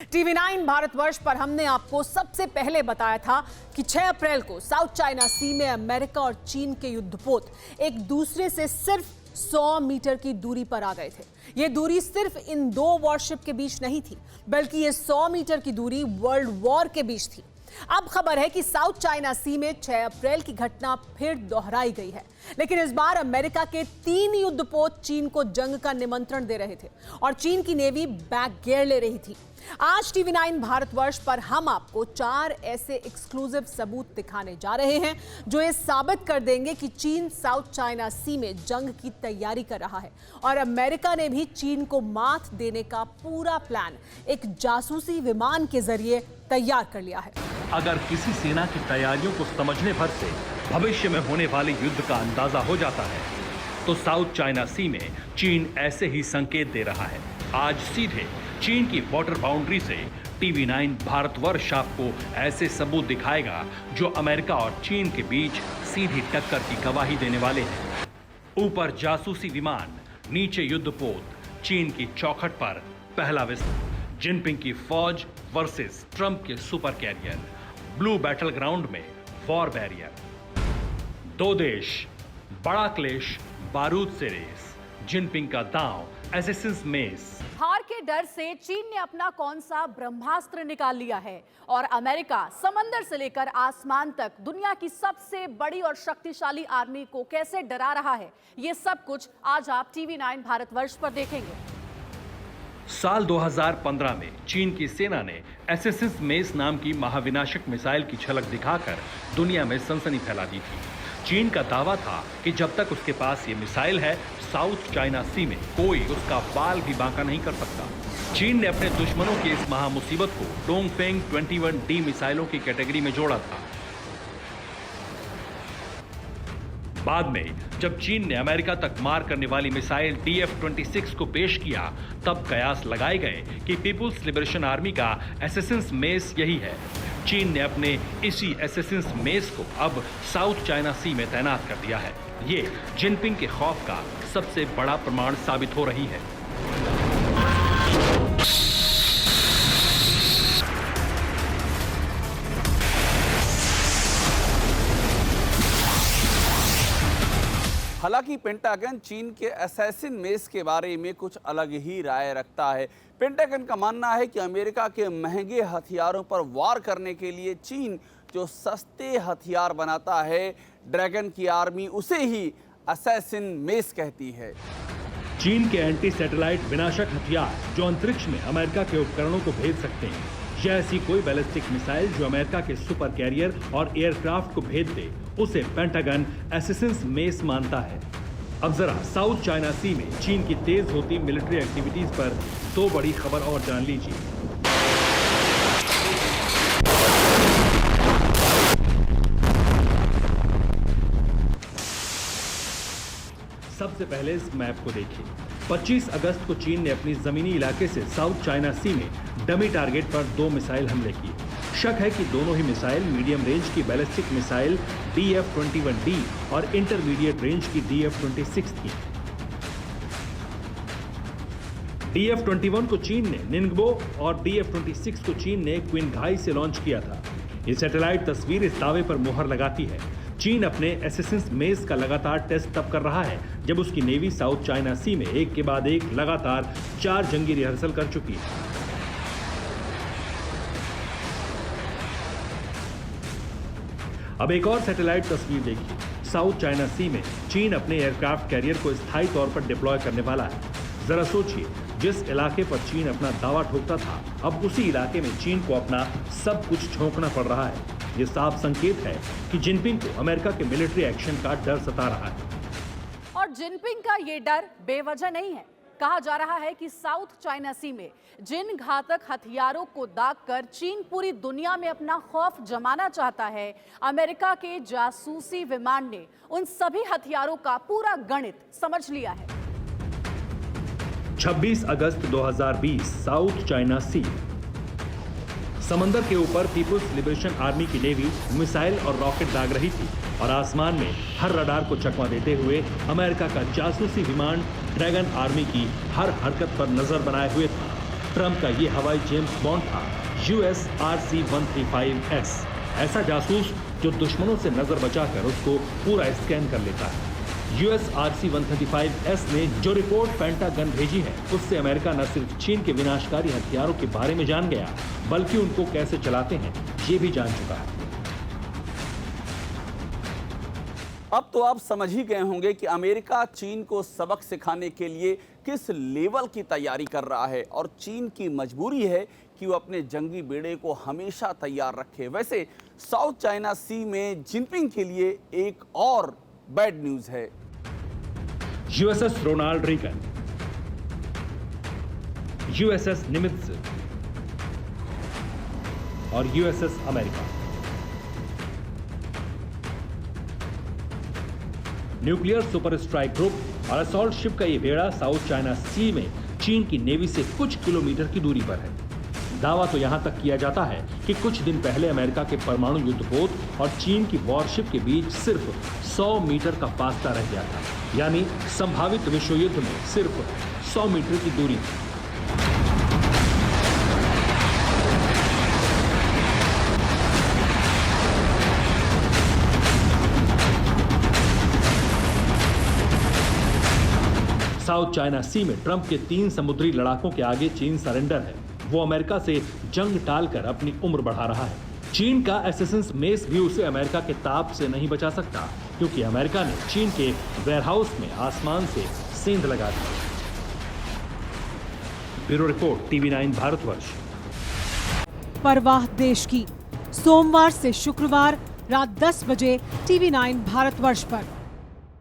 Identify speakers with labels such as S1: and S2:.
S1: TV9 Bharatvarsh पर हमने आपको सबसे पहले बताया था कि 6 अप्रैल को साउथ चाइना सी में अमेरिका और चीन के युद्धपोत एक दूसरे से सिर्फ 100 मीटर की दूरी पर आ गए थे। ये दूरी सिर्फ इन दो वॉरशिप के बीच नहीं थी, बल्कि ये 100 मीटर की दूरी वर्ल्ड वॉर के बीच थी। अब खबर है कि साउथ चाइना सी में 6 अप्रैल की घटना फिर दोहराई गई है, लेकिन इस बार अमेरिका के 3 युद्धपोत चीन को जंग का निमंत्रण दे रहे थे और चीन की नेवी बैक गियर ले रही थी। आज TV9 भारतवर्ष पर हम आपको 4 ऐसे एक्सक्लूसिव सबूत दिखाने जा रहे हैं जो ये साबित कर देंगे कि चीन साउथ चाइना सी में जंग की तैयारी कर रहा है और अमेरिका ने भी चीन को मात देने का पूरा प्लान एक जासूसी विमान के जरिए तैयार कर लिया है।
S2: अगर किसी सेना की तैयारियों को समझने भर से भविष्य में होने वाले युद्ध का अंदाजा हो जाता है, तो साउथ चाइना सी में चीन ऐसे ही संकेत दे रहा है। आज सीधे चीन की वाटर बाउंड्री से TV9 भारतवर्ष आपको ऐसे सबूत दिखाएगा जो अमेरिका और चीन के बीच सीधी टक्कर की गवाही देने वाले हैं। ऊपर जासूसी विमान, नीचे युद्धपोत, चीन की चौखट पर पहला विस्फोट, जिनपिंग की फौज वर्सेस ट्रंप के super carrier, blue battle ground में वॉर बैरियर, दो देश, बड़ा क्लेश, बारूद से रेस, जिनपिंग का दांव, एसेसिन्स मेस।
S3: हार के डर से चीन ने अपना कौन सा ब्रह्मास्त्र निकाल लिया है और अमेरिका समंदर से लेकर आसमान तक दुनिया की सबसे बड़ी और शक्तिशाली आर्मी को कैसे डरा रहा है, ये सब कुछ आज आप TV9 भारतवर्ष पर देखेंगे।
S2: साल 2015 में चीन की सेना ने एसेसिन्स मेस नाम की महाविनाशक मिसाइल की झलक दिखाकर दुनिया में सनसनी फैला दी थी। चीन का दावा था कि जब तक उसके पास ये मिसाइल है, साउथ चाइना सी में कोई उसका बाल भी बांका नहीं कर सकता। चीन ने अपने दुश्मनों की इस महामुसीबत को डोंगफेंग 21D मिसाइलों की कैटेगरी में जोड़ा था। बाद में जब चीन ने अमेरिका तक मार करने वाली मिसाइल DF-26 को पेश किया, तब कयास लगाए गए कि पीपुल्स लिबरेशन आर्मी का एसेसिन्स मेस यही है। चीन ने अपने इसी एसेसिन्स मेस को अब साउथ चाइना सी में तैनात कर दिया है। ये जिनपिंग के खौफ का सबसे बड़ा प्रमाण साबित हो रही है।
S4: हालांकि पेंटागन चीन के असैसिन मेस के बारे में कुछ अलग ही राय रखता है। पेंटागन का मानना है कि अमेरिका के महंगे हथियारों पर वार करने के लिए चीन जो सस्ते हथियार बनाता है, ड्रैगन की आर्मी उसे ही असैसिन मेस कहती है।
S2: चीन के एंटी सैटेलाइट विनाशक हथियार जो अंतरिक्ष में अमेरिका के उपकरणों को भेद सकते हैं, या ऐसी कोई बैलिस्टिक मिसाइल जो अमेरिका के सुपर कैरियर और एयरक्राफ्ट को भेद दे, उसे पेंटागन एसेसिन्स मेस मानता है। अब जरा साउथ चाइना सी में चीन की तेज होती मिलिट्री एक्टिविटीज पर 2 बड़ी खबर और जान लीजिए। सबसे पहले इस मैप को देखिए। 25 अगस्त को चीन ने अपनी जमीनी इलाके से साउथ चाइना सी में डमी टारगेट पर 2 मिसाइल हमले किए। शक है कि दोनों ही मिसाइल मीडियम रेंज की बैलिस्टिक मिसाइल DF-21D और इंटरमीडिएट रेंज की DF-26 थी। DF-21 को चीन ने निन्गबो और DF-26 को चीन ने क्विनघाई से लॉन्च किया था। ये सैटेलाइट तस्वीर इस दावे पर मुहर लगाती है। चीन अपने एसेसिन्स मेस का लगातार टेस्ट तब कर रहा है जब उसकी नेवी साउथ चाइना सी में एक के बाद एक लगातार 4 जंगी रिहर्सल कर चुकी है। अब एक और सैटेलाइट तस्वीर देखिए। साउथ चाइना सी में चीन अपने एयरक्राफ्ट कैरियर को स्थायी तौर पर डिप्लॉय करने वाला है। जरा सोचिए, जिस इलाके पर चीन अपना दावा ठोकता था, अब उसी इलाके में चीन को अपना सब कुछ झोंकना पड़ रहा है। ये साफ संकेत है कि जिनपिंग को अमेरिका के मिलिट्री एक्शन का डर सता रहा है।
S3: और जिनपिंग का ये डर बेवजह नहीं है। कहा जा रहा है कि साउथ चाइना सी में जिन घातक हथियारों को दागकर चीन पूरी दुनिया में अपना खौफ जमाना चाहता है, अमेरिका के जासूसी विमान ने उन सभी हथियारों का पूरा गणित समझ लिया है।
S2: 26 अगस्त 2020 साउथ चाइना सी। समंदर के ऊपर पीपुल्स लिबरेशन आर्मी की नेवी मिसाइल और रॉकेट दाग रही थी और आसमान में हर रडार को चकमा देते हुए अमेरिका का जासूसी विमान ड्रैगन आर्मी की हर हरकत पर नजर बनाए हुए था। ट्रंप का ये हवाई जेम्स बॉन्ड था US RC-135S, ऐसा जासूस जो दुश्मनों से नजर बचाकर उसको पूरा स्कैन कर लेता है। US RC-135S ने जो रिपोर्ट पेंटागन भेजी है, उससे अमेरिका न सिर्फ चीन के विनाशकारी हथियारों के बारे में जान गया, बल्कि उनको कैसे चलाते हैं ये भी जान चुका है।
S4: अब तो आप समझ ही गए होंगे कि अमेरिका चीन को सबक सिखाने के लिए किस लेवल की तैयारी कर रहा है और चीन की मजबूरी है कि वो अपने जंगी बेड़े को हमेशा तैयार रखे। वैसे साउथ चाइना सी में जिनपिंग के लिए एक और बैड न्यूज है।
S2: USS Ronald Reagan, USS Nimitz और USS America. Nuclear super strike group और असॉल्ट शिप का ये बेड़ा साउथ चाइना सी में चीन की नेवी से कुछ किलोमीटर की दूरी पर है। दावा तो यहां तक किया जाता है कि कुछ दिन पहले अमेरिका के परमाणु युद्धपोत और चीन की वॉरशिप के बीच सिर्फ 100 मीटर का फासला रह गया था, यानी संभावित विश्व युद्ध में सिर्फ 100 मीटर की दूरी थी। साउथ चाइना सी में ट्रंप के 3 समुद्री लड़ाकों के आगे चीन सरेंडर है। वो अमेरिका से जंग टालकर अपनी उम्र बढ़ा रहा है। चीन का एसेसिन्स मेस भी उसे अमेरिका के ताप से नहीं बचा सकता, क्योंकि अमेरिका ने चीन के वेयरहाउस में आसमान से सेंध लगा दी। Bureau report, TV9 Bharatvarsh.
S1: परवाह देश की, सोमवार से शुक्रवार रात 10 बजे TV9 भारतवर्ष पर।